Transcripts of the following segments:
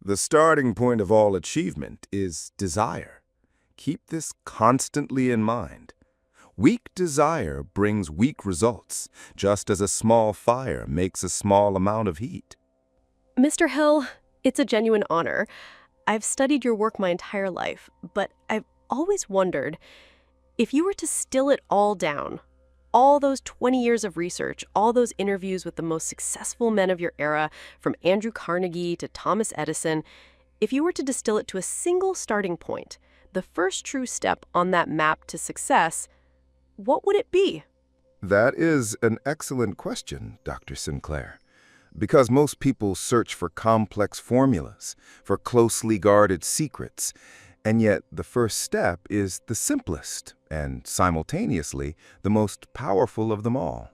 The starting point of all achievement is desire. Keep this constantly in mind. Weak desire brings weak results, just as a small fire makes a small amount of heat. Mr. Hill, it's a genuine honor. I've studied your work my entire life, but I've always wondered, if you were to distill it all down, all those 20 years of research, all those interviews with the most successful men of your era, from Andrew Carnegie to Thomas Edison, if you were to distill it to a single starting point, the first true step on that map to success, what would it be? That is an excellent question, Dr. Sinclair. Because most people search for complex formulas, for closely guarded secrets, and yet the first step is the simplest and simultaneously the most powerful of them all.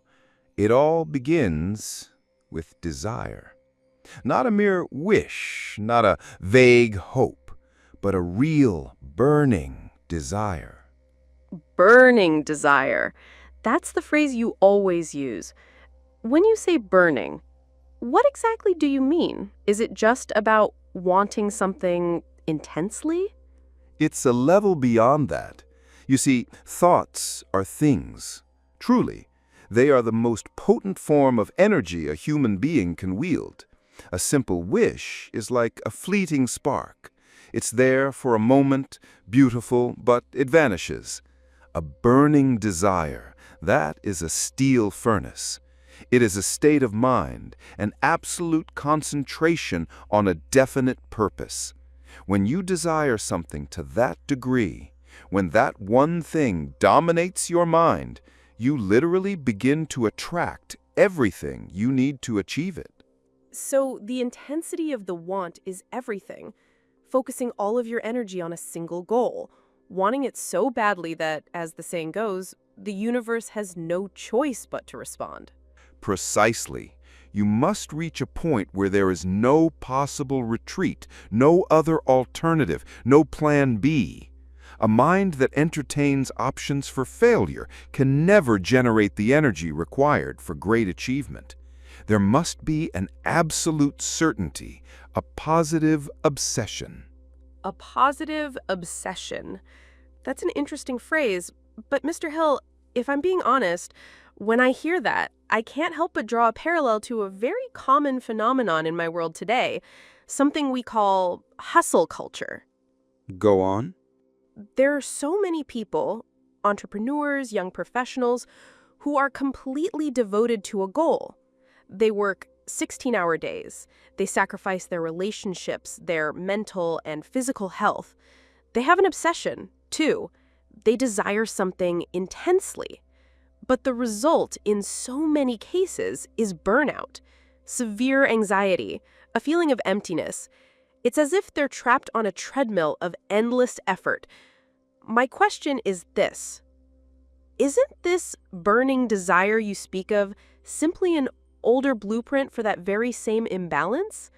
It all begins with desire. Not a mere wish, not a vague hope, but a real burning desire. Burning desire. That's the phrase you always use. When you say burning, what exactly do you mean? Is it just about wanting something intensely? It's a level beyond that. You see, thoughts are things. Truly, they are the most potent form of energy a human being can wield. A simple wish is like a fleeting spark. It's there for a moment, beautiful, but it vanishes. A burning desire, that is a steel furnace. It is a state of mind, an absolute concentration on a definite purpose. When you desire something to that degree, when that one thing dominates your mind, you literally begin to attract everything you need to achieve it. So the intensity of the want is everything, focusing all of your energy on a single goal, wanting it so badly that, as the saying goes, the universe has no choice but to respond. Precisely. You must reach a point where there is no possible retreat, no other alternative, no plan B. A mind that entertains options for failure can never generate the energy required for great achievement. There must be an absolute certainty, a positive obsession. A positive obsession. That's an interesting phrase, but Mr. Hill, if I'm being honest, when I hear that, I can't help but draw a parallel to a very common phenomenon in my world today, something we call hustle culture. Go on. There are so many people, entrepreneurs, young professionals, who are completely devoted to a goal. They work 16-hour days. They sacrifice their relationships, their mental and physical health. They have an obsession, too. They desire something intensely. But the result in so many cases is burnout, severe anxiety, a feeling of emptiness. It's as if they're trapped on a treadmill of endless effort. My question is this: isn't this burning desire you speak of simply an older blueprint for that very same imbalance?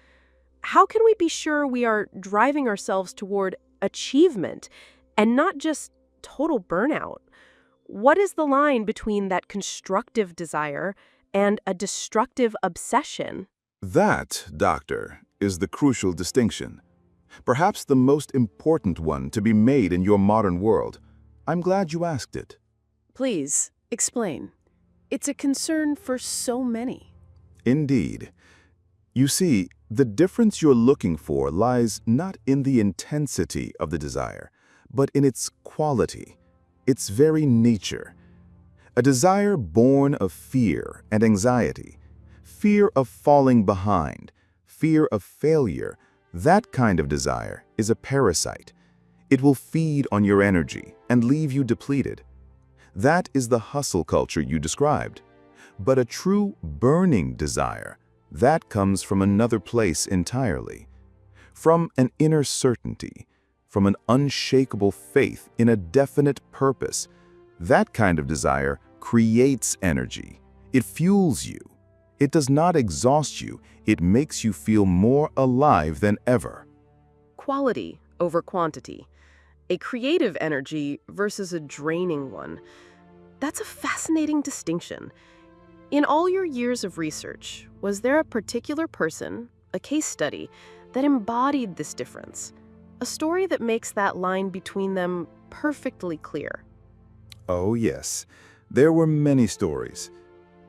How can we be sure we are driving ourselves toward achievement and not just total burnout? What is the line between that constructive desire and a destructive obsession? That, Doctor, is the crucial distinction. Perhaps the most important one to be made in your modern world. I'm glad you asked it. Please, explain. It's a concern for so many. Indeed. You see, the difference you're looking for lies not in the intensity of the desire, but in its quality, its very nature. A desire born of fear and anxiety, fear of falling behind, fear of failure, that kind of desire is a parasite. It will feed on your energy and leave you depleted. That is the hustle culture you described. But a true burning desire, that comes from another place entirely. From an inner certainty, from an unshakable faith in a definite purpose. That kind of desire creates energy. It fuels you. It does not exhaust you. It makes you feel more alive than ever. Quality over quantity. A creative energy versus a draining one. That's a fascinating distinction. In all your years of research, was there a particular person, a case study, that embodied this difference. A story that makes that line between them perfectly clear. Oh, yes. There were many stories.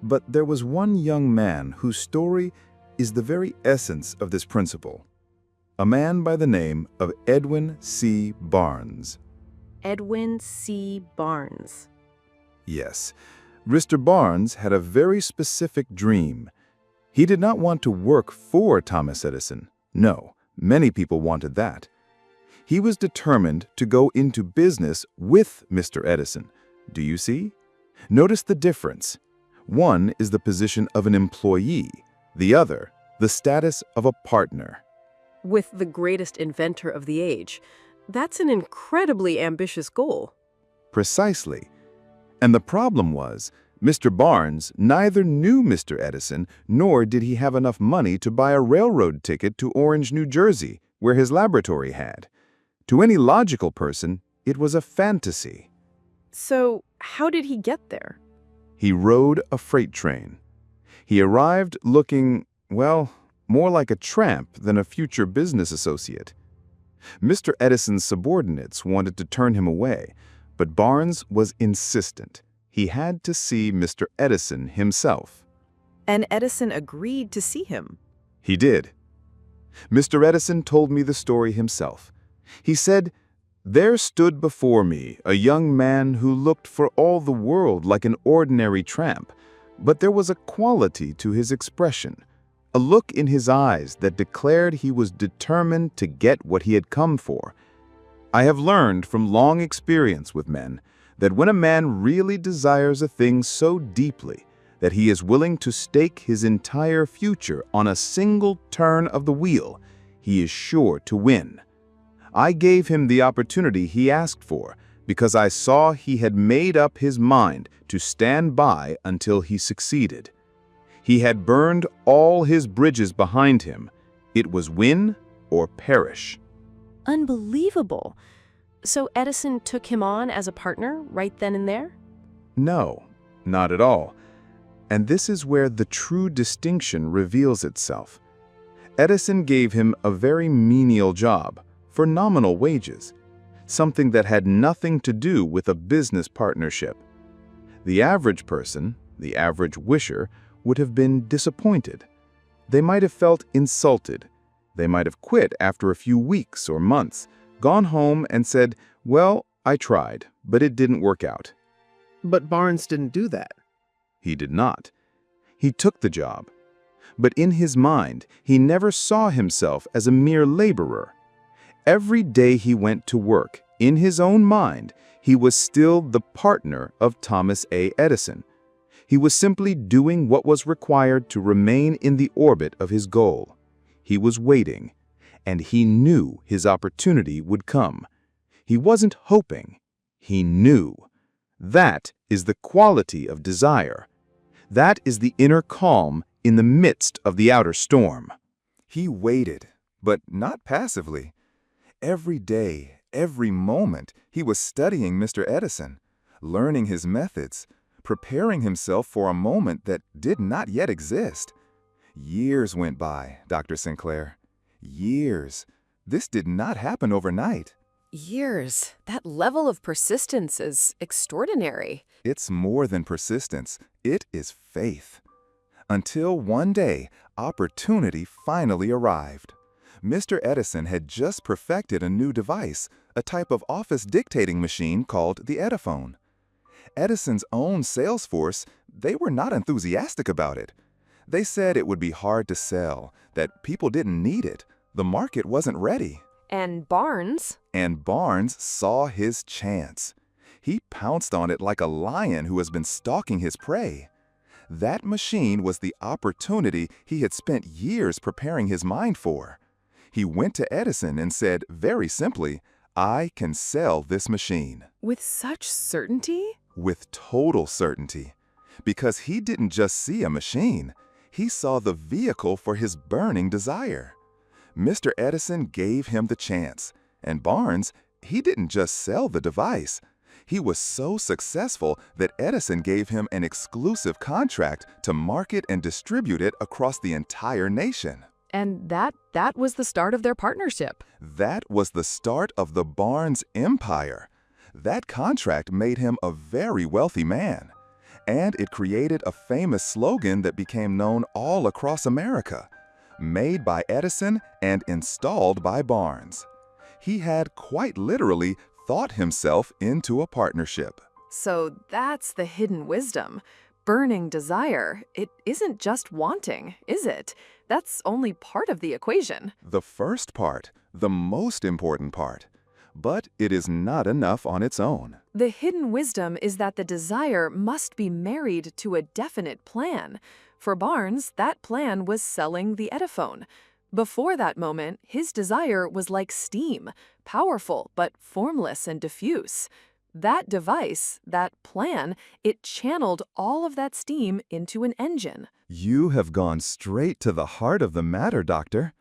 But there was one young man whose story is the very essence of this principle. A man by the name of Edwin C. Barnes. Edwin C. Barnes. Yes, Mr. Barnes had a very specific dream. He did not want to work for Thomas Edison. No, many people wanted that. He was determined to go into business with Mr. Edison. Do you see? Notice the difference. One is the position of an employee, the other, the status of a partner. With the greatest inventor of the age. That's an incredibly ambitious goal. Precisely. And the problem was, Mr. Barnes neither knew Mr. Edison, nor did he have enough money to buy a railroad ticket to Orange, New Jersey, where his laboratory had. To any logical person, it was a fantasy. So, how did he get there? He rode a freight train. He arrived looking, well, more like a tramp than a future business associate. Mr. Edison's subordinates wanted to turn him away, but Barnes was insistent. He had to see Mr. Edison himself. And Edison agreed to see him. He did. Mr. Edison told me the story himself. He said, "There stood before me a young man who looked for all the world like an ordinary tramp, but there was a quality to his expression, a look in his eyes that declared he was determined to get what he had come for. I have learned from long experience with men that when a man really desires a thing so deeply that he is willing to stake his entire future on a single turn of the wheel, he is sure to win. I gave him the opportunity he asked for because I saw he had made up his mind to stand by until he succeeded. He had burned all his bridges behind him. It was win or perish." Unbelievable. So Edison took him on as a partner right then and there? No, not at all. And this is where the true distinction reveals itself. Edison gave him a very menial job for nominal wages, something that had nothing to do with a business partnership. The average person, the average wisher, would have been disappointed. They might have felt insulted. They might have quit after a few weeks or months, gone home and said, "Well, I tried, but it didn't work out." But Barnes didn't do that. He did not. He took the job. But in his mind, he never saw himself as a mere laborer. Every day he went to work, in his own mind, he was still the partner of Thomas A. Edison. He was simply doing what was required to remain in the orbit of his goal. He was waiting, and he knew his opportunity would come. He wasn't hoping. He knew. That is the quality of desire. That is the inner calm in the midst of the outer storm. He waited, but not passively. Every day, every moment, he was studying Mr. Edison, learning his methods, preparing himself for a moment that did not yet exist. Years went by, Dr. Sinclair. Years. This did not happen overnight. Years. That level of persistence is extraordinary. It's more than persistence. It is faith. Until one day, opportunity finally arrived. Mr. Edison had just perfected a new device, a type of office dictating machine called the Ediphone. Edison's own sales force, they were not enthusiastic about it. They said it would be hard to sell, that people didn't need it, the market wasn't ready. And Barnes saw his chance. He pounced on it like a lion who has been stalking his prey. That machine was the opportunity he had spent years preparing his mind for. He went to Edison and said, very simply, "I can sell this machine." with such certainty? With total certainty. Because he didn't just see a machine, he saw the vehicle for his burning desire. Mr. Edison gave him the chance, and Barnes, he didn't just sell the device. He was so successful that Edison gave him an exclusive contract to market and distribute it across the entire nation. And that was the start of their partnership. That was the start of the Barnes empire. That contract made him a very wealthy man. And it created a famous slogan that became known all across America. Made by Edison and installed by Barnes. He had quite literally thought himself into a partnership. So that's the hidden wisdom. Burning desire. It isn't just wanting, is it? That's only part of the equation. The first part, the most important part. But it is not enough on its own. The hidden wisdom is that the desire must be married to a definite plan. For Barnes, that plan was selling the Ediphone. Before that moment, his desire was like steam, powerful but formless and diffuse. That device, that plan, it channeled all of that steam into an engine. You have gone straight to the heart of the matter, Doctor.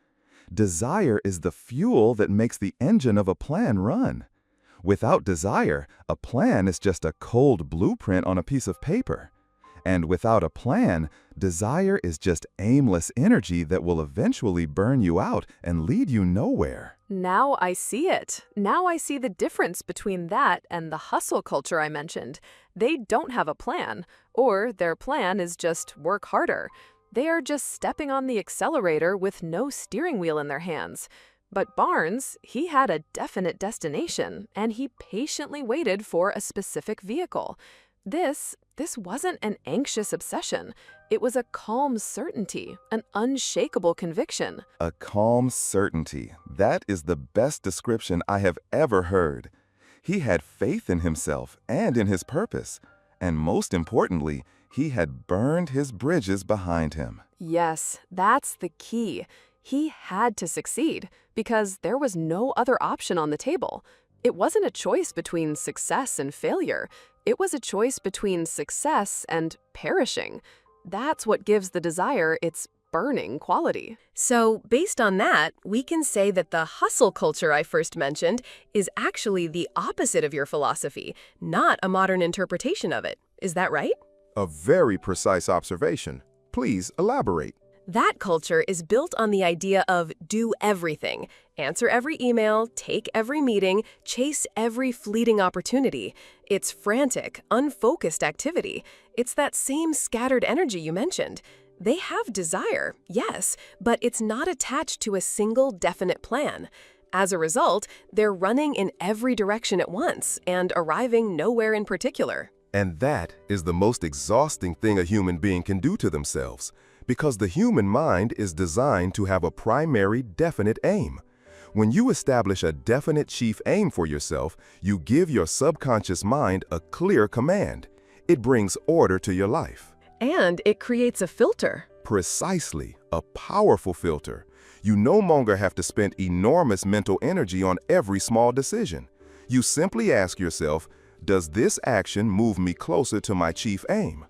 Desire is the fuel that makes the engine of a plan run. Without desire, a plan is just a cold blueprint on a piece of paper. And without a plan, desire is just aimless energy that will eventually burn you out and lead you nowhere. Now I see it. Now I see the difference between that and the hustle culture I mentioned. They don't have a plan, or their plan is just work harder. They are just stepping on the accelerator with no steering wheel in their hands. But Barnes, he had a definite destination, and he patiently waited for a specific vehicle. This wasn't an anxious obsession. It was a calm certainty, an unshakable conviction. A calm certainty. That is the best description I have ever heard. He had faith in himself and in his purpose. And most importantly, he had burned his bridges behind him. Yes, that's the key. He had to succeed because there was no other option on the table. It wasn't a choice between success and failure. It was a choice between success and perishing. That's what gives the desire its burning quality. So, based on that, we can say that the hustle culture I first mentioned is actually the opposite of your philosophy, not a modern interpretation of it. Is that right? A very precise observation. Please elaborate. That culture is built on the idea of do everything, answer every email, take every meeting, chase every fleeting opportunity. It's frantic, unfocused activity. It's that same scattered energy you mentioned. They have desire, yes, but it's not attached to a single definite plan. As a result, they're running in every direction at once and arriving nowhere in particular. And that is the most exhausting thing a human being can do to themselves, because the human mind is designed to have a primary definite aim. When you establish a definite chief aim for yourself, you give your subconscious mind a clear command. It brings order to your life. And it creates a filter. Precisely, a powerful filter. You no longer have to spend enormous mental energy on every small decision. You simply ask yourself, does this action move me closer to my chief aim?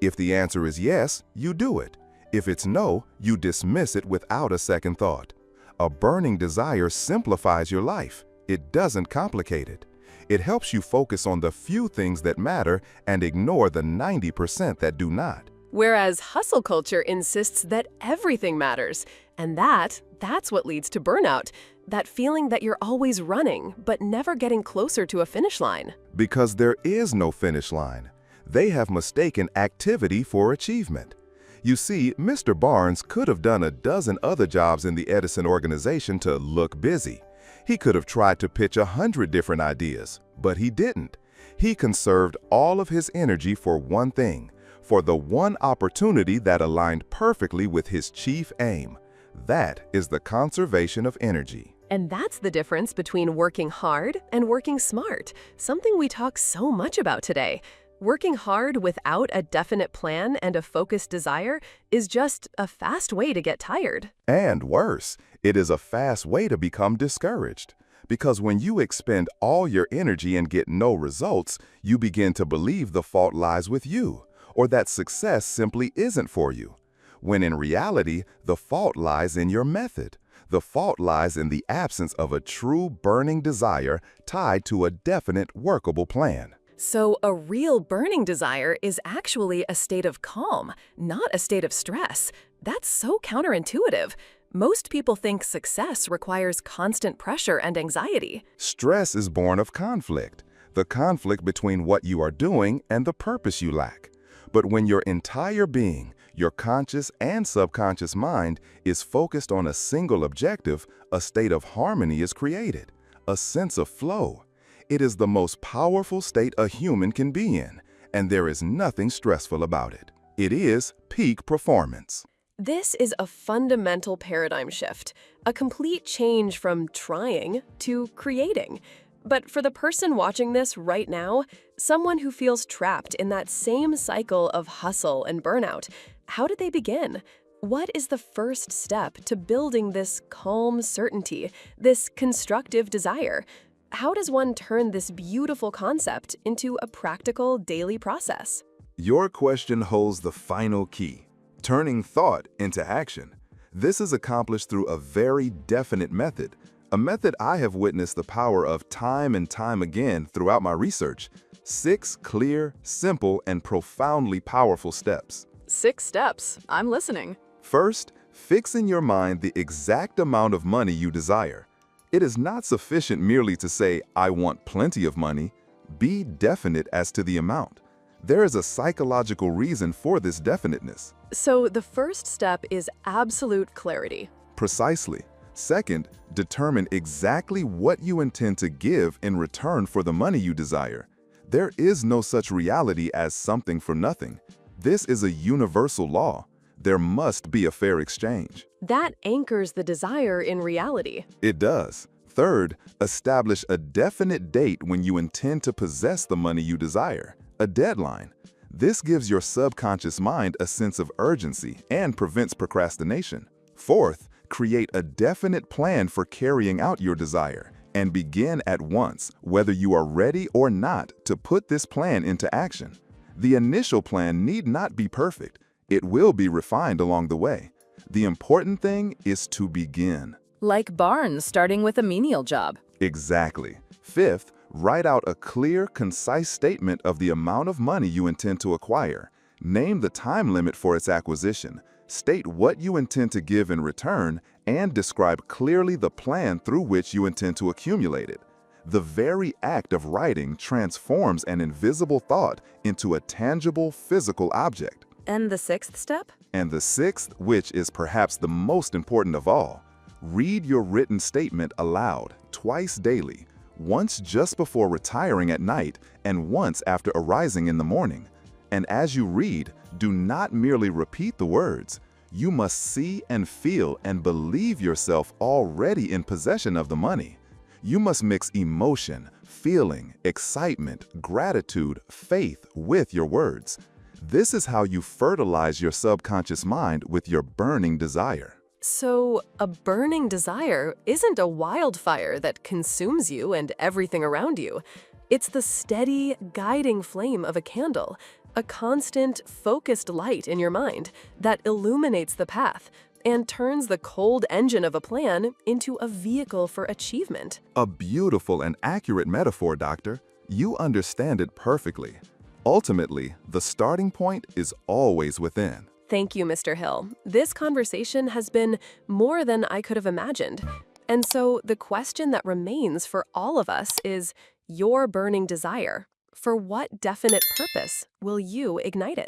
If the answer is yes, you do it. If it's no, you dismiss it without a second thought. A burning desire simplifies your life. It doesn't complicate it. It helps you focus on the few things that matter and ignore the 90% that do not. Whereas hustle culture insists that everything matters. And that's what leads to burnout. That feeling that you're always running, but never getting closer to a finish line. Because there is no finish line. They have mistaken activity for achievement. You see, Mr. Barnes could have done a dozen other jobs in the Edison organization to look busy. He could have tried to pitch 100 different ideas, but he didn't. He conserved all of his energy for one thing, for the one opportunity that aligned perfectly with his chief aim. That is the conservation of energy. And that's the difference between working hard and working smart, something we talk so much about today. Working hard without a definite plan and a focused desire is just a fast way to get tired. And worse, it is a fast way to become discouraged. Because when you expend all your energy and get no results, you begin to believe the fault lies with you, or that success simply isn't for you. When in reality, the fault lies in your method. The fault lies in the absence of a true burning desire tied to a definite workable plan. So a real burning desire is actually a state of calm, not a state of stress. That's so counterintuitive. Most people think success requires constant pressure and anxiety. Stress is born of conflict, the conflict between what you are doing and the purpose you lack. But when your entire being, your conscious and subconscious mind is focused on a single objective, a state of harmony is created, a sense of flow. It is the most powerful state a human can be in, and there is nothing stressful about it. It is peak performance. This is a fundamental paradigm shift, a complete change from trying to creating. But for the person watching this right now, someone who feels trapped in that same cycle of hustle and burnout, how did they begin? What is the first step to building this calm certainty, this constructive desire? How does one turn this beautiful concept into a practical daily process? Your question holds the final key, turning thought into action. This is accomplished through a very definite method, a method I have witnessed the power of time and time again throughout my research. 6 clear, simple, and profoundly powerful steps. 6 steps. I'm listening. First, fix in your mind the exact amount of money you desire. It is not sufficient merely to say, "I want plenty of money." Be definite as to the amount. There is a psychological reason for this definiteness. So the first step is absolute clarity. Precisely. Second, determine exactly what you intend to give in return for the money you desire. There is no such reality as something for nothing. This is a universal law. There must be a fair exchange. That anchors the desire in reality. It does. Third, establish a definite date when you intend to possess the money you desire, a deadline. This gives your subconscious mind a sense of urgency and prevents procrastination. Fourth, create a definite plan for carrying out your desire and begin at once, whether you are ready or not, to put this plan into action. The initial plan need not be perfect. It will be refined along the way. The important thing is to begin. Like Barnes starting with a menial job. Exactly. Fifth, write out a clear, concise statement of the amount of money you intend to acquire. Name the time limit for its acquisition. State what you intend to give in return, and describe clearly the plan through which you intend to accumulate it. The very act of writing transforms an invisible thought into a tangible, physical object. And the 6th step? And the 6th, which is perhaps the most important of all, read your written statement aloud twice daily, once just before retiring at night and once after arising in the morning. And as you read, do not merely repeat the words. You must see and feel and believe yourself already in possession of the money. You must mix emotion, feeling, excitement, gratitude, faith with your words. This is how you fertilize your subconscious mind with your burning desire. So, a burning desire isn't a wildfire that consumes you and everything around you. It's the steady, guiding flame of a candle, a constant, focused light in your mind that illuminates the path and turns the cold engine of a plan into a vehicle for achievement. A beautiful and accurate metaphor, Doctor. You understand it perfectly. Ultimately, the starting point is always within. Thank you, Mr. Hill. This conversation has been more than I could have imagined. And so the question that remains for all of us is your burning desire. For what definite purpose will you ignite it?